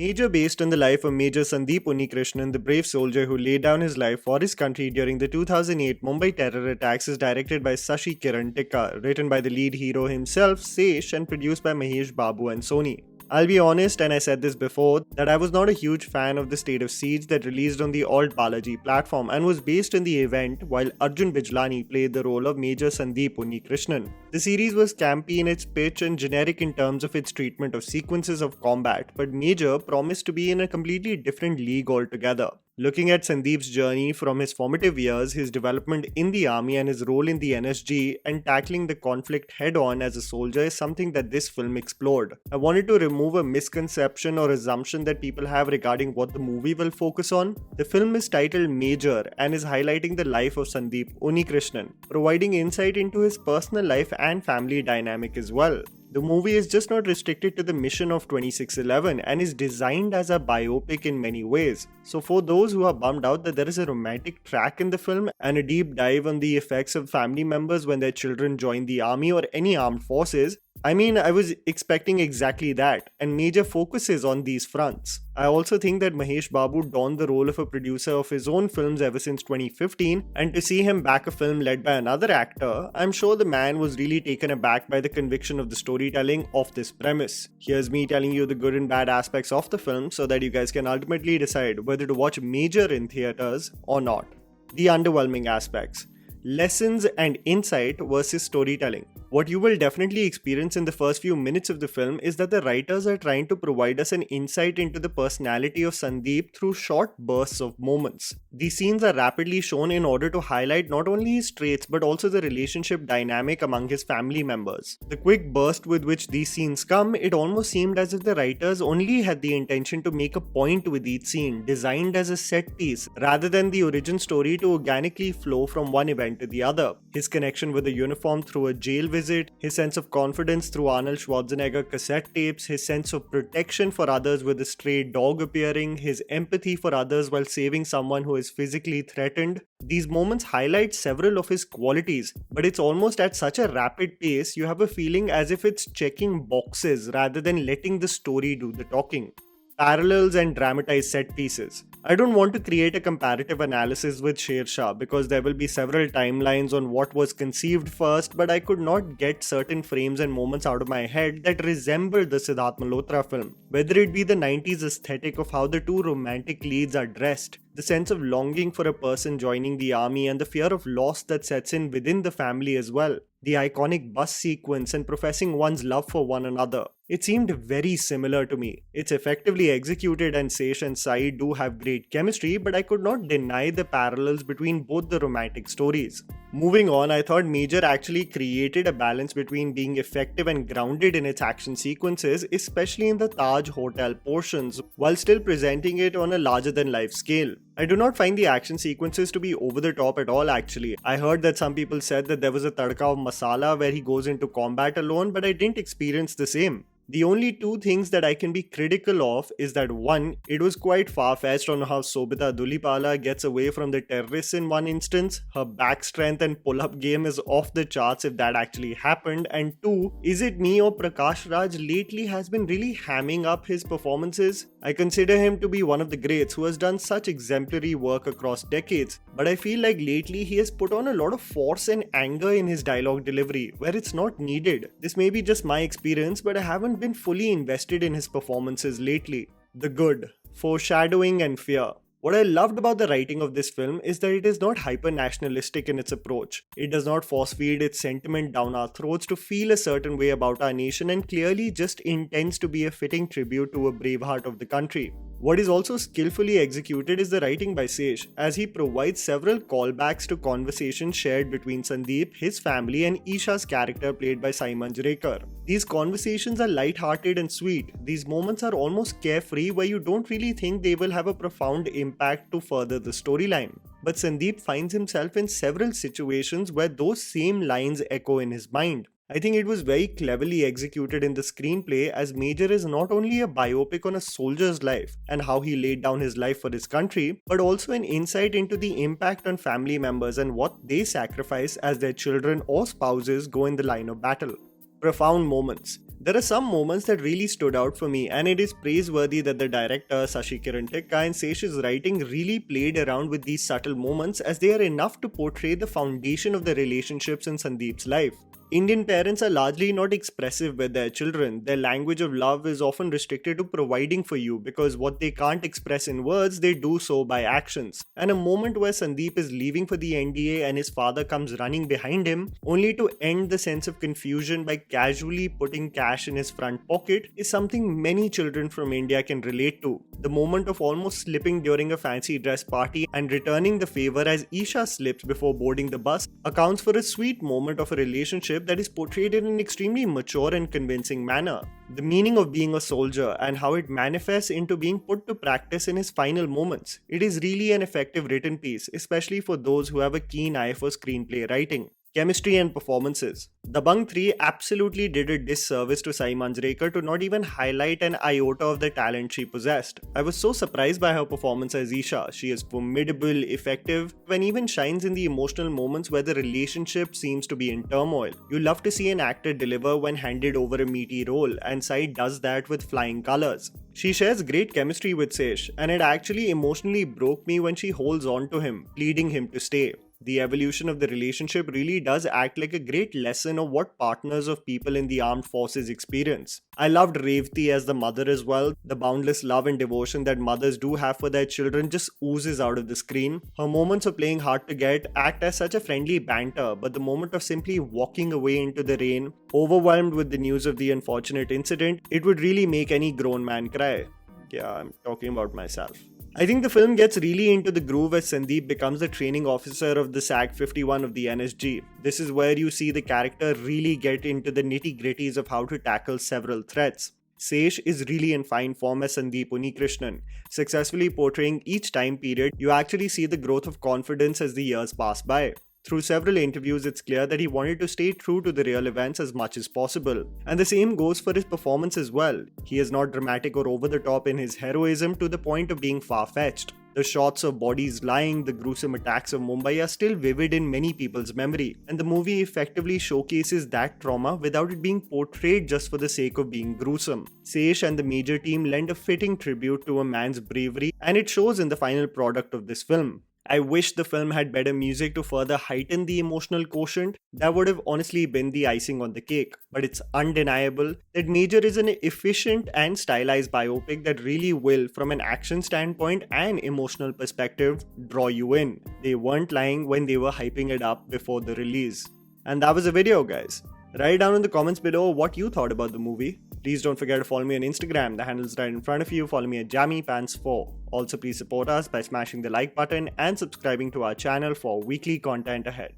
Major based on the life of Major Sandeep Unnikrishnan, the brave soldier who laid down his life for his country during the 2008 Mumbai terror attacks, is directed by Sashi Kiran Tikka, written by the lead hero himself, Sesh, and produced by Mahesh Babu and Sony. I'll be honest, and I said this before, that I was not a huge fan of the State of Siege that released on the Alt Balaji platform and was based on the event, while Arjun Bijlani played the role of Major Sandeep Unnikrishnan. The series was campy in its pitch and generic in terms of its treatment of sequences of combat, but Major promised to be in a completely different league altogether. Looking at Sandeep's journey from his formative years, his development in the army and his role in the NSG, and tackling the conflict head-on as a soldier is something that this film explored. I wanted to remove a misconception or assumption that people have regarding what the movie will focus on. The film is titled Major and is highlighting the life of Sandeep Unnikrishnan, providing insight into his personal life and family dynamic as well. The movie is just not restricted to the mission of 2611 and is designed as a biopic in many ways. So for those who are bummed out that there is a romantic track in the film and a deep dive on the effects of family members when their children join the army or any armed forces, I was expecting exactly that, and Major focuses on these fronts. I also think that Mahesh Babu donned the role of a producer of his own films ever since 2015, and to see him back a film led by another actor, I'm sure the man was really taken aback by the conviction of the storytelling of this premise. Here's me telling you the good and bad aspects of the film so that you guys can ultimately decide whether to watch Major in theaters or not. The underwhelming aspects. Lessons and insight versus storytelling. What you will definitely experience in the first few minutes of the film is that the writers are trying to provide us an insight into the personality of Sandeep through short bursts of moments. These scenes are rapidly shown in order to highlight not only his traits but also the relationship dynamic among his family members. The quick burst with which these scenes come, it almost seemed as if the writers only had the intention to make a point with each scene, designed as a set piece, rather than the origin story to organically flow from one event to the other. His connection with the uniform through a jail visit, his sense of confidence through Arnold Schwarzenegger cassette tapes, his sense of protection for others with a stray dog appearing, his empathy for others while saving someone who is physically threatened. These moments highlight several of his qualities, but it's almost at such a rapid pace you have a feeling as if it's checking boxes rather than letting the story do the talking. Parallels and dramatized set pieces. I don't want to create a comparative analysis with Sher Shah because there will be several timelines on what was conceived first, but I could not get certain frames and moments out of my head that resembled the Siddharth Malhotra film. Whether it be the 90s aesthetic of how the two romantic leads are dressed, the sense of longing for a person joining the army, and the fear of loss that sets in within the family as well. The iconic bus sequence and professing one's love for one another. It seemed very similar to me. It's effectively executed and Sesh and Saiee do have great chemistry, but I could not deny the parallels between both the romantic stories. Moving on, I thought Major actually created a balance between being effective and grounded in its action sequences, especially in the Taj Hotel portions, while still presenting it on a larger-than-life scale. I do not find the action sequences to be over the top at all actually. I heard that some people said that there was a tadka of masala where he goes into combat alone, but I didn't experience the same. The only two things that I can be critical of is that one, it was quite far-fetched on how Sobhita Dhulipala gets away from the terrorists in one instance. Her back strength and pull-up game is off the charts if that actually happened. And two, is it me or Prakash Raj lately has been really hamming up his performances? I consider him to be one of the greats who has done such exemplary work across decades, but I feel like lately he has put on a lot of force and anger in his dialogue delivery where it's not needed. This may be just my experience, but I haven't been fully invested in his performances lately. The good, foreshadowing and fear. What I loved about the writing of this film is that it is not hyper-nationalistic in its approach. It does not force-feed its sentiment down our throats to feel a certain way about our nation and clearly just intends to be a fitting tribute to a brave heart of the country. What is also skillfully executed is the writing by Sesh, as he provides several callbacks to conversations shared between Sandeep, his family, and Isha's character played by Saiee Manjrekar. These conversations are light-hearted and sweet. These moments are almost carefree where you don't really think they will have a profound impact to further the storyline. But Sandeep finds himself in several situations where those same lines echo in his mind. I think it was very cleverly executed in the screenplay, as Major is not only a biopic on a soldier's life and how he laid down his life for his country, but also an insight into the impact on family members and what they sacrifice as their children or spouses go in the line of battle. Profound moments. There are some moments that really stood out for me, and it is praiseworthy that the director Sashi Kiran Tikka and Sesh's writing really played around with these subtle moments, as they are enough to portray the foundation of the relationships in Sandeep's life. Indian parents are largely not expressive with their children. Their language of love is often restricted to providing for you, because what they can't express in words, they do so by actions. And a moment where Sandeep is leaving for the NDA and his father comes running behind him, only to end the sense of confusion by casually putting cash in his front pocket, is something many children from India can relate to. The moment of almost slipping during a fancy dress party and returning the favor as Isha slips before boarding the bus accounts for a sweet moment of a relationship that is portrayed in an extremely mature and convincing manner. The meaning of being a soldier and how it manifests into being put to practice in his final moments. It is really an effective written piece, especially for those who have a keen eye for screenplay writing. Chemistry and performances. Dabangg 3 absolutely did a disservice to Saiee Manjrekar to not even highlight an iota of the talent she possessed. I was so surprised by her performance as Isha. She is formidable, effective, and even shines in the emotional moments where the relationship seems to be in turmoil. You love to see an actor deliver when handed over a meaty role, and Saiee does that with flying colors. She shares great chemistry with Sesh, and it actually emotionally broke me when she holds on to him, pleading him to stay. The evolution of the relationship really does act like a great lesson of what partners of people in the armed forces experience. I loved Revathi as the mother as well. The boundless love and devotion that mothers do have for their children just oozes out of the screen. Her moments of playing hard to get act as such a friendly banter, but the moment of simply walking away into the rain, overwhelmed with the news of the unfortunate incident, it would really make any grown man cry. Yeah, I'm talking about myself. I think the film gets really into the groove as Sandeep becomes the training officer of the SAG 51 of the NSG. This is where you see the character really get into the nitty-gritties of how to tackle several threats. Sesh is really in fine form as Sandeep Unnikrishnan. Successfully portraying each time period, you actually see the growth of confidence as the years pass by. Through several interviews, it's clear that he wanted to stay true to the real events as much as possible. And the same goes for his performance as well. He is not dramatic or over the top in his heroism to the point of being far-fetched. The shots of bodies lying, the gruesome attacks of Mumbai are still vivid in many people's memory, and the movie effectively showcases that trauma without it being portrayed just for the sake of being gruesome. Sesh and the major team lend a fitting tribute to a man's bravery, and it shows in the final product of this film. I wish the film had better music to further heighten the emotional quotient. That would have honestly been the icing on the cake. But it's undeniable that Major is an efficient and stylized biopic that really will, from an action standpoint and emotional perspective, draw you in. They weren't lying when they were hyping it up before the release. And that was the video, guys. Write down in the comments below what you thought about the movie. Please don't forget to follow me on Instagram, the handle is right in front of you. Follow me at JammyPants4. Also, please support us by smashing the like button and subscribing to our channel for weekly content ahead.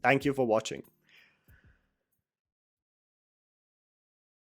Thank you for watching.